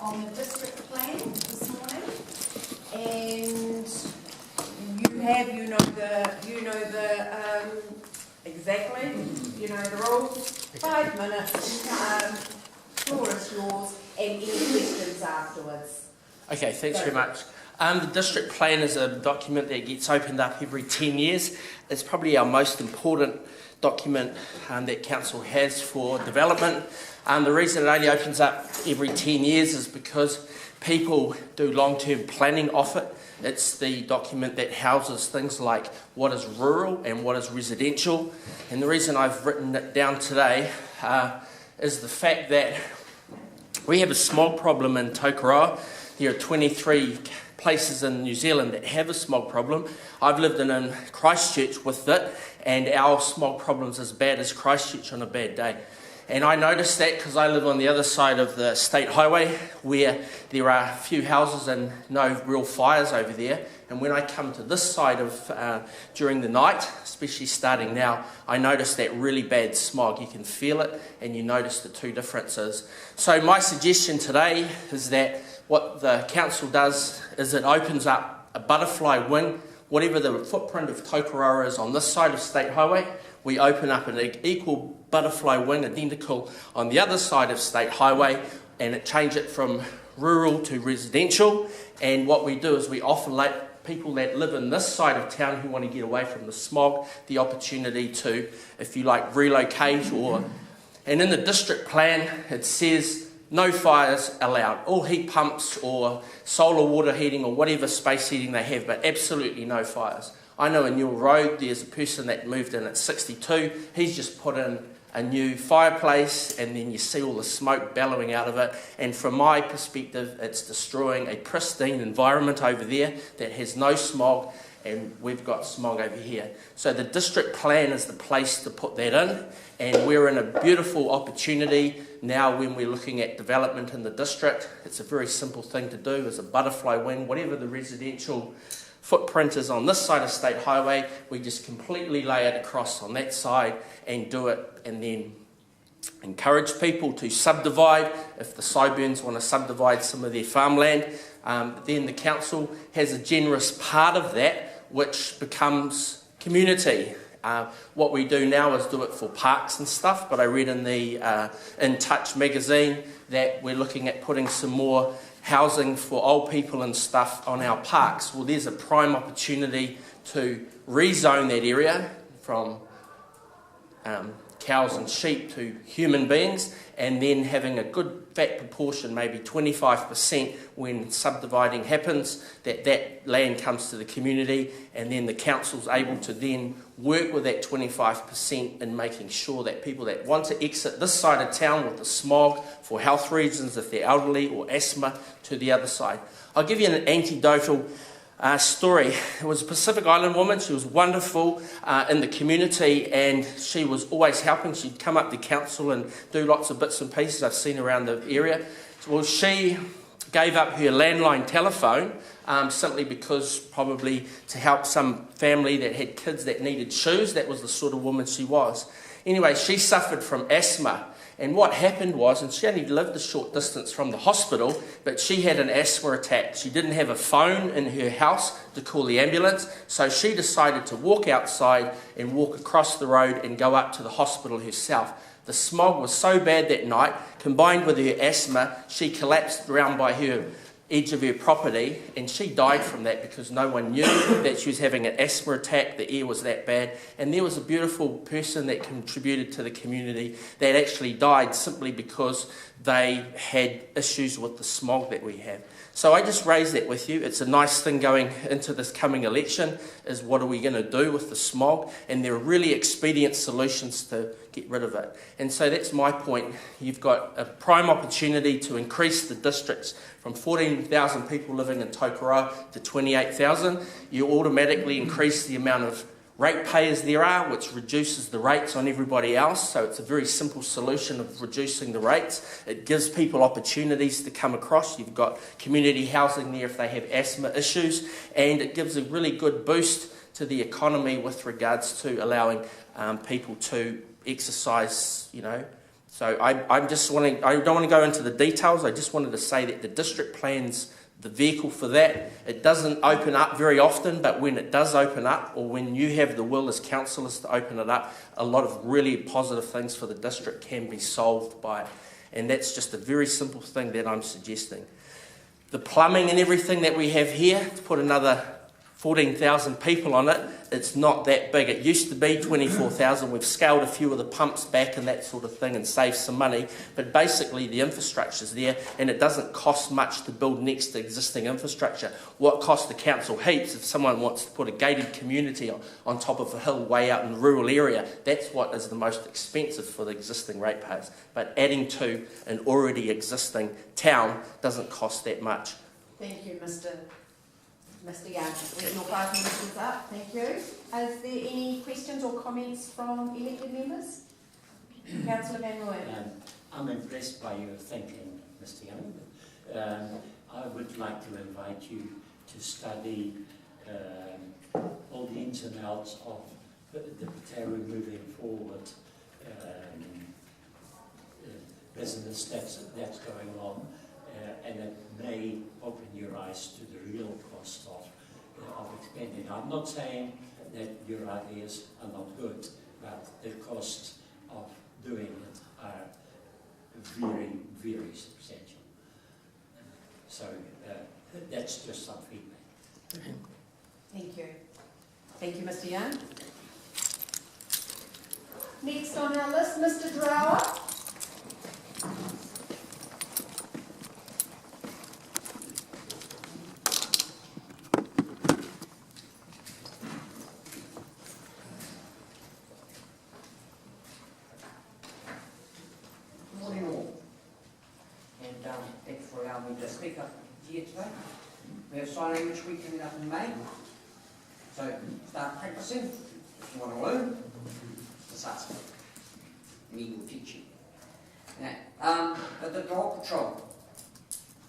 on the district plan this morning, and exactly, the rules. 5 minutes, floor is yours, and any questions afterwards. Okay, thanks very much. The district plan is a document that gets opened up every 10 years. It's probably our most important document that council has for development. The reason it only opens up every 10 years is because people do long-term planning off it. It's the document that houses things like what is rural and what is residential. And the reason I've written it down today is the fact that we have a smog problem in Tokoroa. There are 23 places in New Zealand that have a smog problem. I've lived in Christchurch with it, and our smog problem's as bad as Christchurch on a bad day. And I noticed that because I live on the other side of the state highway where there are a few houses and no real fires over there. And when I come to this side of during the night, especially starting now, I notice that really bad smog. You can feel it and you notice the two differences. So my suggestion today is that what the council does is it opens up a butterfly wing. Whatever the footprint of Tokoroa is on this side of State Highway, we open up an equal butterfly wing, identical on the other side of State Highway, and it change it from rural to residential. And what we do is we offer people that live in this side of town who want to get away from the smog the opportunity to, if you like, relocate. And in the district plan it says no fires allowed, all heat pumps or solar water heating or whatever space heating they have, but absolutely no fires. I know in Newell Road there's a person that moved in at 62, he's just put in a new fireplace and then you see all the smoke bellowing out of it, and from my perspective it's destroying a pristine environment over there that has no smog, and we've got smog over here. So the district plan is the place to put that in, and we're in a beautiful opportunity now when we're looking at development in the district. It's a very simple thing to do, as a butterfly wing, whatever the residential footprint is on this side of State Highway, we just completely lay it across on that side and do it, and then encourage people to subdivide. If the Siburns want to subdivide some of their farmland, then the council has a generous part of that which becomes community. What we do now is do it for parks and stuff, but I read in the In Touch magazine that we're looking at putting some more housing for old people and stuff on our parks. Well, there's a prime opportunity to rezone that area from cows and sheep to human beings, and then having a good fat proportion, maybe 25% when subdividing happens, that land comes to the community, and then the council's able to then work with that 25% in making sure that people that want to exit this side of town with the smog for health reasons, if they're elderly or asthma, to the other side. I'll give you an anecdotal story. It was a Pacific Island woman. She was wonderful in the community, and she was always helping. She'd come up to council and do lots of bits and pieces I've seen around the area. Well, she gave up her landline telephone simply because probably to help some family that had kids that needed shoes. That was the sort of woman she was. Anyway, she suffered from asthma. And what happened was, and she only lived a short distance from the hospital, but she had an asthma attack. She didn't have a phone in her house to call the ambulance, so she decided to walk outside and walk across the road and go up to the hospital herself. The smog was so bad that night, combined with her asthma, she collapsed around by her edge of her property, and she died from that because no one knew that she was having an asthma attack. The air was that bad, and there was a beautiful person that contributed to the community that actually died simply because they had issues with the smog that we have. So I just raised that with you. It's a nice thing going into this coming election, is what are we going to do with the smog, and there are really expedient solutions to get rid of it. And so that's my point. You've got a prime opportunity to increase the districts from 14,000 people living in Tokoroa to 28,000. You automatically increase the amount of ratepayers there are, which reduces the rates on everybody else. So it's a very simple solution of reducing the rates. It gives people opportunities to come across. You've got community housing there if they have asthma issues, and it gives a really good boost to the economy with regards to allowing people to exercise, So I don't want to go into the details, I just wanted to say that the district plan's the vehicle for that. It doesn't open up very often, but when it does open up, or when you have the will as councillors to open it up, a lot of really positive things for the district can be solved by it. And that's just a very simple thing that I'm suggesting. The plumbing and everything that we have here, to put another 14,000 people on it, it's not that big. It used to be 24,000. We've scaled a few of the pumps back and that sort of thing and saved some money. But basically the infrastructure's there, and it doesn't cost much to build next to existing infrastructure. What costs the council heaps if someone wants to put a gated community on top of a hill way out in the rural area? That's what is the most expensive for the existing ratepayers. But adding to an already existing town doesn't cost that much. Thank you, Mr. Young. Your 5 minutes is up. Thank you. Is there any questions or comments from elected members? Councillor Van Rooyen. I'm impressed by your thinking, Mr. Young. I would like to invite you to study all the ins and outs of the Pataru moving forward, business that's going on, and it may open your eyes to the real cost of expanding. I'm not saying that your ideas are not good, but the costs of doing it are very, very substantial. So that's just some feedback. Thank you. Thank you, Mr. Young. Next on our list, Mr. Drower. Thanks for allowing me to speak up here today. We have Sign Language Week coming up in May, so start practicing. If you want to learn, just ask me. Me will teach you. But the dog patrol,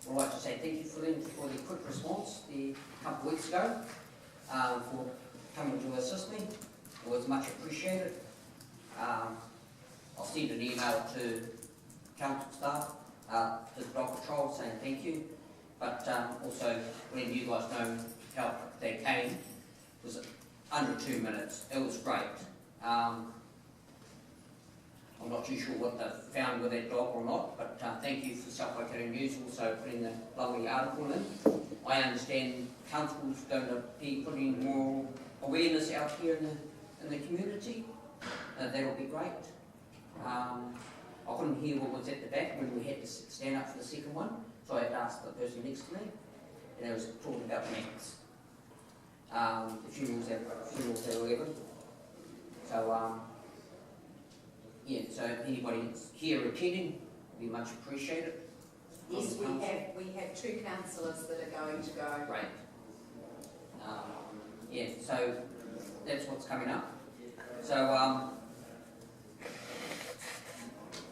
I'd like to say thank you for the quick response a couple of weeks ago, for coming to assist me. It was much appreciated. I'll send an email to council staff, to the dog patrol saying thank you, but also letting you guys know how they came. It was under 2 minutes. It was great. I'm not too sure what they found with that dog or not, but thank you for South Waikato News also putting the lovely article in. I understand council's going to be putting more awareness out here in the community. That'll be great. I couldn't hear what was at the back when we had to stand up for the second one, so I had to ask the person next to me, and I was talking about Max. The funeral's at 11. So, yeah, so if anybody here attending, would be much appreciated. Yes, we have 2 councillors that are going to go. Great. Yeah, so that's what's coming up. So,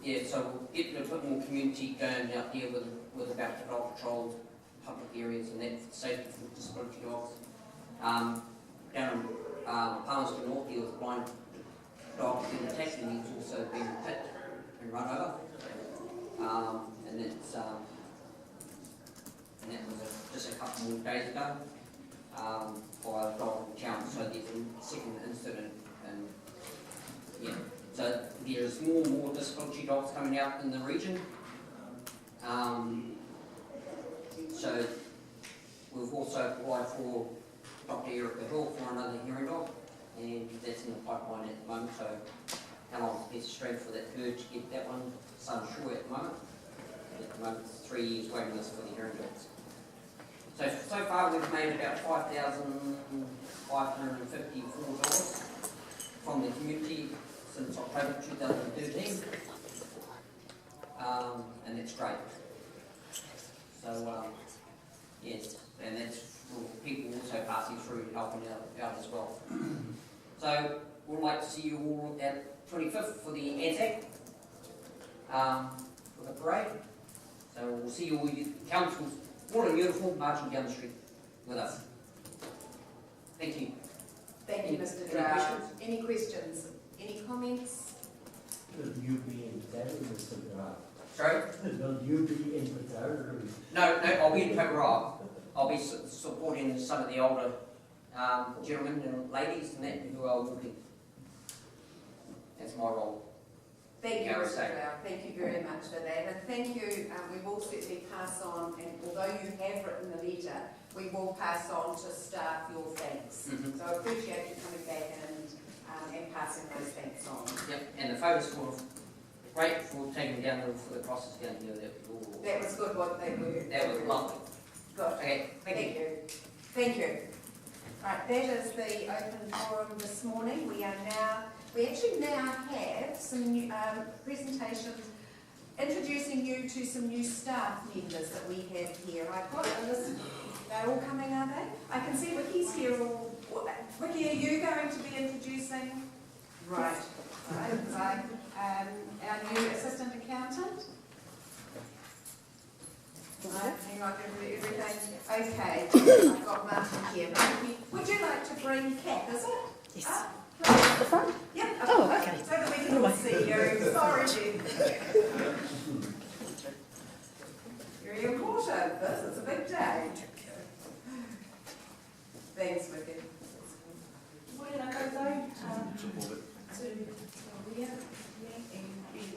yeah, so we'll get a bit more community going out there with about the dog patrols, public areas and that, safety for disability dogs. Down in Palmerston North, there was a blind dog being attacked and he's also been hit and run over. And that was just a couple more days ago by a dog in town. So there's a second incident, and yeah. So there's more and more disability dogs coming out in the region. So we've also applied for Dr. Erica Hill for another hearing dog, and that's in the pipeline at the moment. So how long is the strength for that bird to get that one? It's unsure at the moment. At the moment, it's 3 years waiting list for the hearing dogs. So far we've made about 5,554 dollars from the community since October 2013, and that's great. So yes, and that's for people also passing through and helping out as well. So we'd like to see you all at 25th for the Anzac, for the parade. So we'll see you all, councils, all in uniform, marching down the street with us. Thank you. Thank you, Mr. Drow. Any questions? Any comments? Will you be in Tokoroa, Mr. Grant? Sorry? Will you be in Tokoroa? No, I'll be in Tokoroa. I'll be supporting some of the older gentlemen and ladies and that who are walking. That's my role. Thank you, Yeah, Mr. so- Brown. Thank you very much for that. And thank you, we will certainly pass on, and although you have written the letter, we will pass on to staff your thanks. Mhm. So I appreciate you coming back and passing those thanks on. Yep, and the photos were great for taking down for the crosses down here. That was good, what they were. That was lovely. Good. Okay, thank you. Thank you. Right, that is the open forum this morning. We actually now have some new presentations introducing you to some new staff members that we have here. I've got a list. They're all coming, are they? I can see Ricky's here. Ricky, are you going to be introducing? Right. Right. Our new assistant accountant. Right, hang on, everything. Okay, I've got Martin here. Would you like to bring Kat, is it? Yes. The front? Yep. Oh, okay. So that we can all see you. Sorry, Jen. Very important. This is a big day. Thanks, Vicky. Morena koutou, to Ria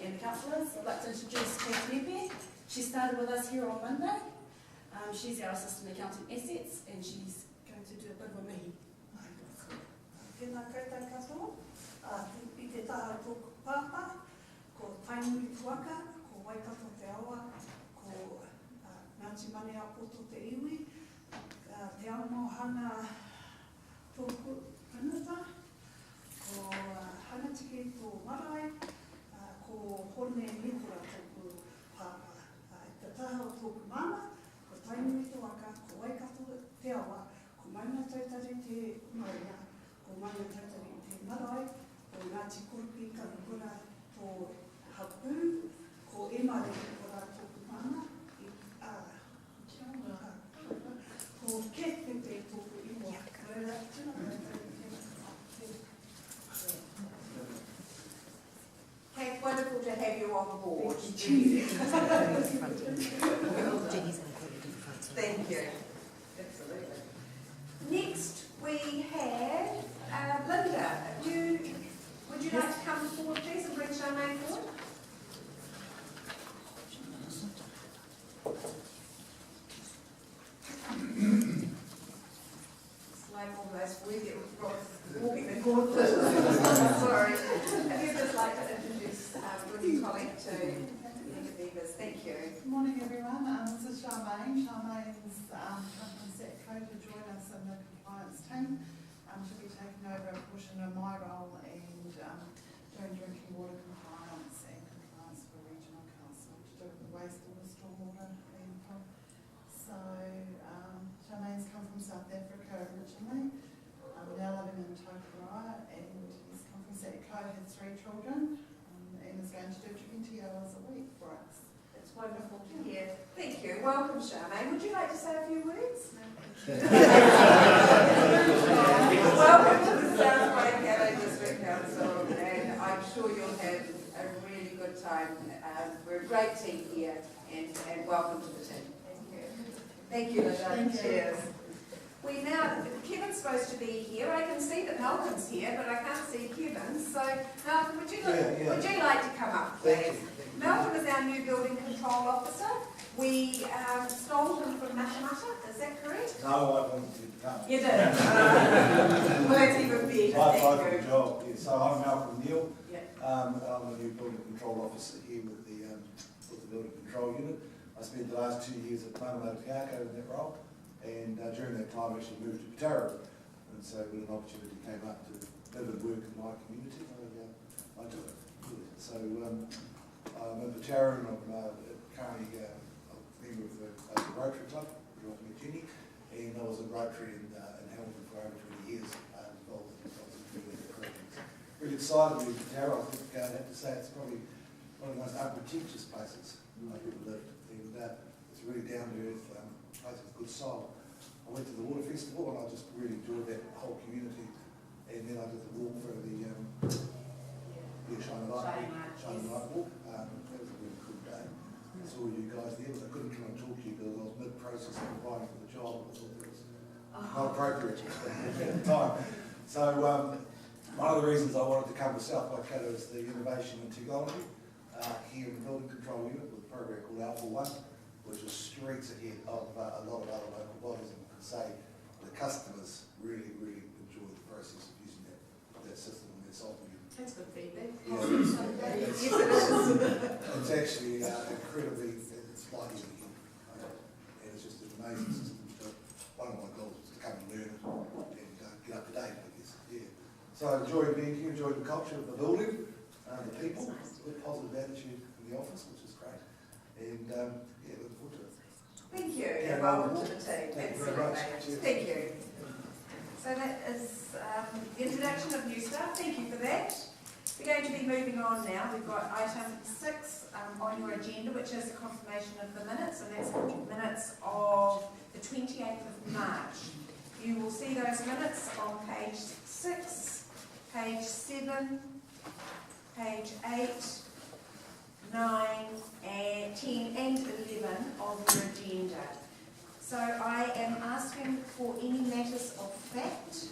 and councillors. I'd like to introduce Kate Nepe. She started with us here on Monday. She's our assistant accountant assets and she's going to do a bit of a mihi. Tēnā koutou katoa, i te taha tōku pāpā, ko tainui tuaka, ko Waikato te awa, ko Ngāti Mane a poto te iwi, te amohana tōku kanata, ko Hanatiki tō marae, ko Hone Nikora tōku pāpā. Te taha o tōku mana, ko tainui tuaka, ko Waikato te awa, ko Mauna Tautari te Maria, ko Mauna Tautari te marae, ko Ngāti Kurupi Karukura tō hapu, ko Emare Kora tōku mana, ko Kepepe tōku iwa. Kate, wonderful to have you on board. Thank you. Absolutely. Next, we have Linda. Would you like to come forward, please, and bring Charmaine forward? It's like almost walking the gauntlet. Sorry. If you'd just like to introduce your new colleague to the members. Thank you. Good morning, everyone. This is Charmaine. Charmaine's come from SETCO to join us in the compliance team. She'll be taking over a portion of my role and doing drinking water compliance and compliance for regional council to do with the wastewater, stormwater, and so Charmaine's come from South Africa originally. We're now living in Tokoroa, and he's come from SETCO, has 3 children, and is going to do 20 hours a week for us. It's wonderful to hear. Thank you. Welcome, Charmaine. Would you like to say a few words? Welcome to the South Waikato District Council, and I'm sure you'll have a really good time. We're a great team here, and welcome to the team. Thank you, Linda. Thank you. Cheers. Kevin's supposed to be here. I can see that Malcolm's here, but I can't see Kevin. So, Malcolm, would you like to come up, please? Malcolm is our new building control officer. We stole him from Matamata, is that correct? No, I wanted to come. You did? Well, that's even better. I applied for the job. Yeah. So I'm Malcolm Neal. Yep. I'm the new building control officer here with the building control unit. I spent the last 2 years at Matamata in that role. And during that time, I actually moved to Tokoroa, and so when an opportunity came up to live and work in my community, I took it. So I'm in Tokoroa, and I'm currently a member of the Rotary Club, where I met Jenny, and I was a Rotary in Hamilton for over 20 years, involved in really projects. Really excited to be in Tokoroa. I think I'd have to say it's probably one of the most unpretentious places I've ever lived, and it's really down to earth. Place with good soul. I went to the water festival and I just really enjoyed that whole community. And then I did the walk for the Shining Light Walk. That was a really good day. I saw you guys there, but I couldn't come and talk to you because I was mid-process of applying for the job. I thought that was not appropriate at the time. So one of the reasons I wanted to come to South Waikato is the innovation and technology here in the building control unit with a program called Alpha One, which is streets ahead of a lot of other local bodies, and I can say the customers really, really enjoy the process of using that system and their software. That's good feedback. Yeah. Yes, it is. It's actually incredibly, it's light years ahead. And it's just an amazing system. So one of my goals is to come and learn it and get up to date, I guess. Yeah. So I enjoyed being here, enjoyed the culture of the building, the people, good positive attitude in the office, which is great. And yeah, looking forward to it. Thank you, Yeah, and welcome well, to the team. thank you very much. Cheers. Thank you. So that is the introduction of new staff. Thank you for that. We're going to be moving on now. We've got item 6 on your agenda, which is a confirmation of the minutes, and that's the minutes of the 28th of March. You will see those minutes on page 6, page 7, page 8, 9, and 10 and 11 of your agenda. So I am asking for any matters of fact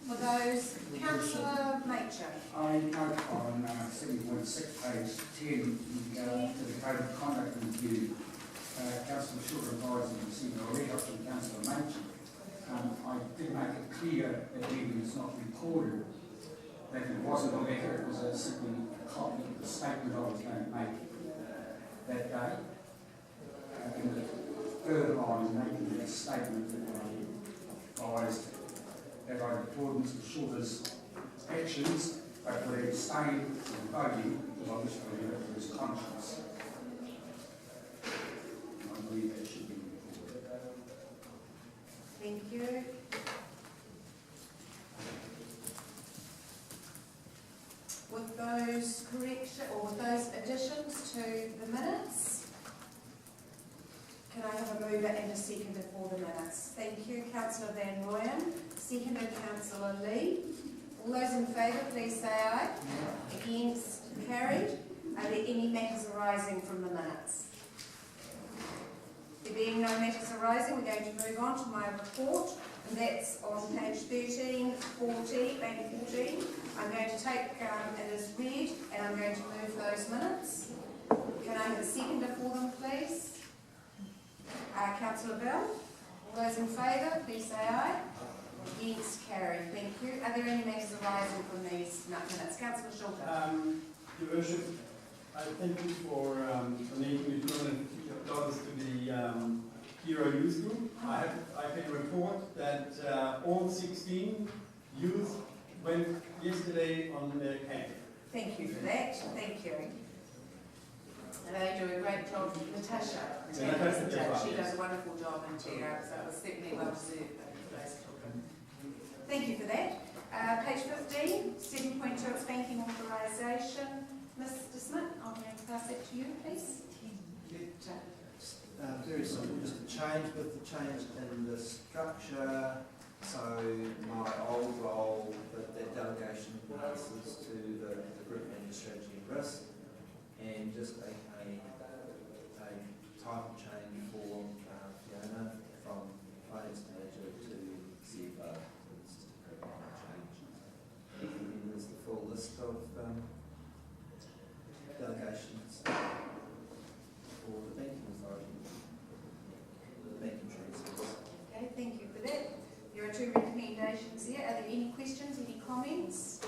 for those. Councillor Machin. I note on 7.6, page 10, to the Code of Conduct Review, Councillor Short advised and received a letter from Councillor Machin. I did make it clear that even it's not recorded that it wasn't a letter, it was simply a copy of the statement I was going to make that day. And the third line in making that statement that I advised that I record Mr. Shorter's actions, but would abstain from voting because I wish to leave it to his conscience. I believe that should be recorded. Thank you. With those corrections, or with those additions to the minutes, can I have a mover and a seconder for the minutes? Thank you, Councillor Van Rooyen. Seconded, Councillor Lee. All those in favour, please say aye. Against, carried. Are there any matters arising from the minutes? There being no matters arising, we're going to move on to my report, and that's on page 13, 14, and 14. I'm going to take it as read, and I'm going to move those minutes. Can I have a seconder for them, please? Councillor Bell. All those in favour, please say aye. Against, carried. Thank you. Are there any matters arising from these minutes? Councillor Shorter. Your Worship, I thank you for donating me $250 to the Hero Youth Group. I can report that all 16 youth went yesterday on their camp. Thank you for that. Thank you. And they do a great job. Natasha, she does a wonderful job in Tokoroa, so it was certainly well deserved for those children. Thank you for that. Page 15, 7.2, expansion authorisation. Mr. Smith, I'm going to pass it to you, please. Very simple, just a change with the change in the structure. So my old role, that delegation passes to the group manager strategy and risk, and just a title change for Fiona from finance manager to CFO. It's just a very minor change. And then there's the full list of delegations for the banking authority, the banking transfers. Okay, thank you for that. There are 2 recommendations here. Are there any questions, any comments?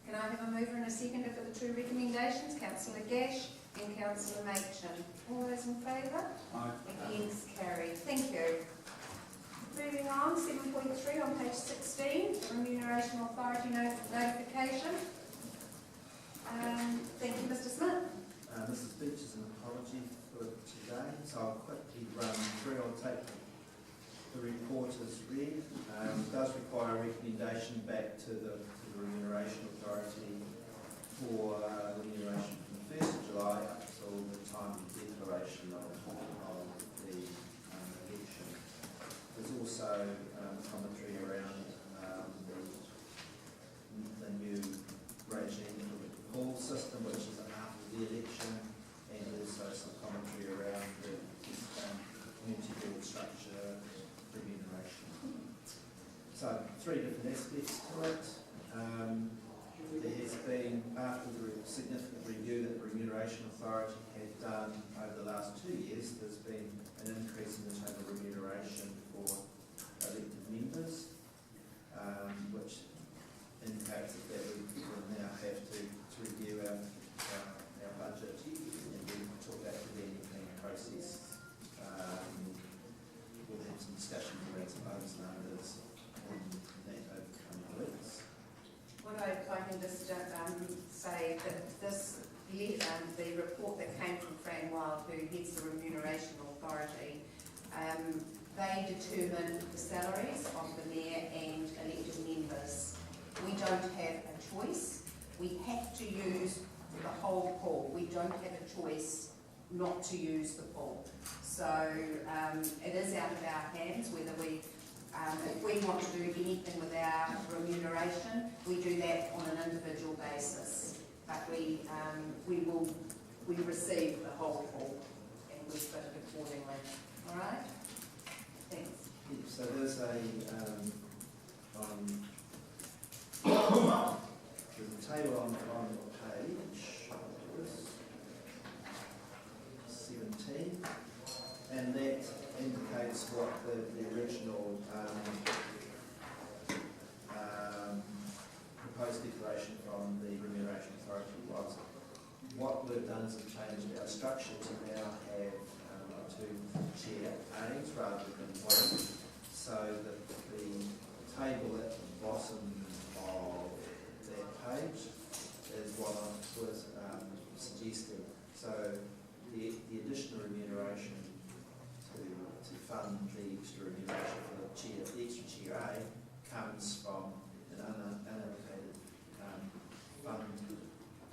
Can I have a mover and a seconder for the 2 recommendations? Councillor Gash and Councillor Machin. All those in favour? Aye. Against, carried. Thank you. Moving on, 7.3 on page 16, Remuneration Authority notification. Thank you, Mr. Smith. Mrs. Beach is an apology for today, so I'll quickly run through. I'll take the report as read. It does require a recommendation back to the Remuneration Authority for remuneration from the 1st of July up until the time of declaration of the election. There's also commentary around the new regime for the So, three different aspects to it. There has been, after the significant review that the Remuneration Authority had done over the last 2 years, there's been an increase in the total remuneration for elected members, which indicates that we will now have to review our budget and then talk about the annual planning process. We'll have some discussions around some bonus numbers on that over the coming weeks. What I can just say that the report that came from Fran Wild, who heads the Remuneration Authority, they determine the salaries of the mayor and elected members. We don't have a choice. We have to use the whole pool. We don't have a choice not to use the pool. So it is out of our hands whether we, if we want to do anything with our remuneration, we do that on an individual basis. But we receive the whole pool and we split it accordingly. All right? Thanks. So there's a table on page 17, and that indicates what the original proposed declaration from the Remuneration Authority was. What we've done is changed our structure to now have two chair aides rather than one, so that the table at the bottom of that page is what I was suggesting. So the additional remuneration to fund the extra remuneration for the extra chair A comes from an unallocated fund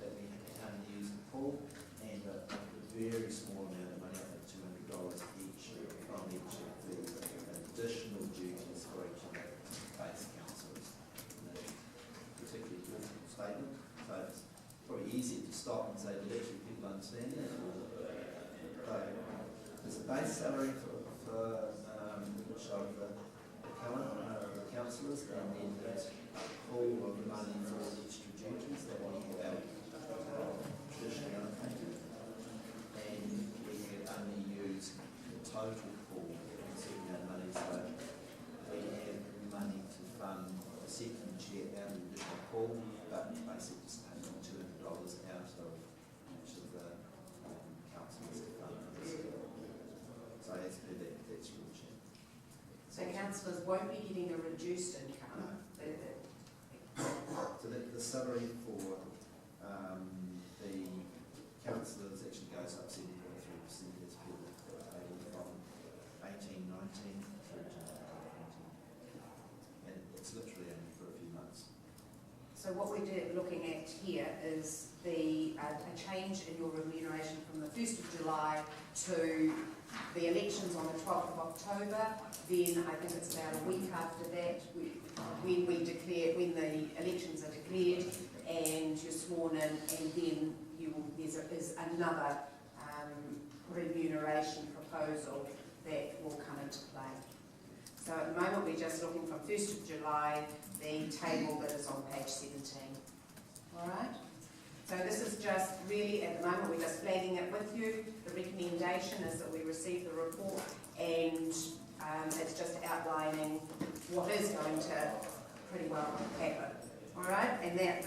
that we can't use the pool, and a very small amount of money, I think $200 each, from each of the additional duties for each of the base councillors. Particularly good statement. So it's probably easier to stop and say, do actually people understand that? So there's a base salary for each of the councillors, and then there's a pool of money for extra duties that we have traditionally allocated, and we can only use the total pool in a certain amount of money, so we have money to fund a second chair out of the additional pool, but basically just taking $200 out of each of the councillors to fund this. So as per that, that's real cheap. So councillors won't be getting a reduced income. So the salary for the councillors actually goes up 7.3% as per the table from 18-19 through to 19. And it's literally only for a few months. So what we're looking at here is a change in your remuneration from the 1st of July to the elections on the 12th of October. Then I think it's about a week after that when the elections are declared and you're sworn in, and then there's another remuneration proposal that will come into play. So at the moment we're just looking from 1st of July, the table that is on page 17. All right? So this is just really, at the moment, we're just flagging it with you. The recommendation is that we receive the report, and it's just outlining what is going to pretty well happen. All right? And that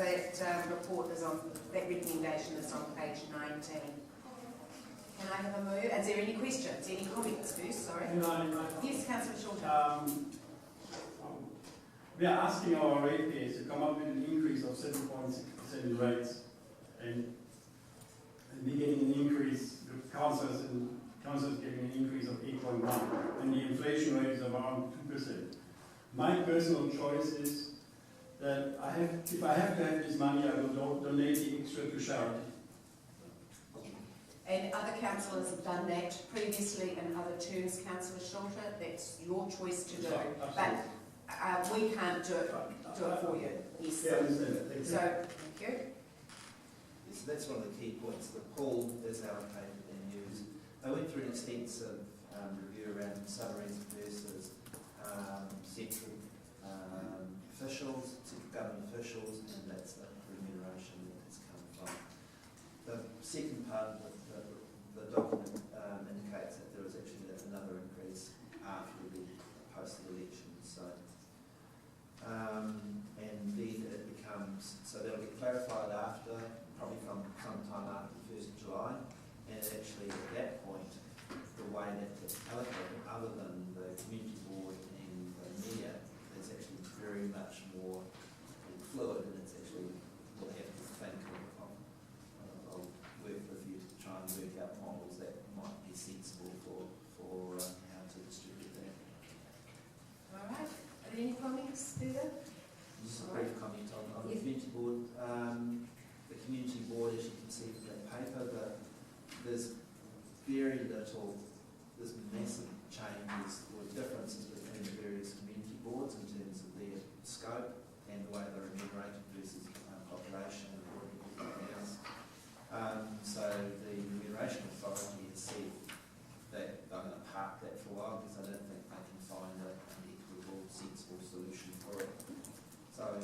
report is on, that recommendation is on page 19. Can I have a move? Is there any questions? Any comments first? Sorry. Yes, Councillor Shorten. We are asking our ratepayers to come up with an increase of 7.6% in rates, and we're getting an increase, the councillors getting an increase of 8.1%, and the inflation rate is around 2%. My personal choice is that if I have to have this money, I will donate the extra to charity. And other councillors have done that previously in other terms, Councillor Shorter. That's your choice to do. But we can't do it for you. Yes. Yeah, I understand that. Thank you. So, thank you. So that's one of the key points. The pool is allocated and used. I went through an extensive review around salaries versus central officials, central government officials, and that's the remuneration that has come from. The second part of the document indicates that there is actually another increase after the post-election. So, and then it becomes, so that'll be clarified after, probably from sometime after the 1st of July, and actually at that point, the way that it's allocated, other than the community board and the mayor, is actually very much more fluid, and it's actually, we'll have to think of I'll work with you to try and work out models that might be sensible for how to distribute that. All right. Are there any comments further? Just a brief comment on the community board. The community board, as you can see from that paper, there's very little, there's massive changes or differences between the various community boards in terms of their scope and the way they're remunerated versus population and everything else. So the remuneration authority has said that they're going to park that for a while because I don't think they can find an equitable, sensible solution for it. So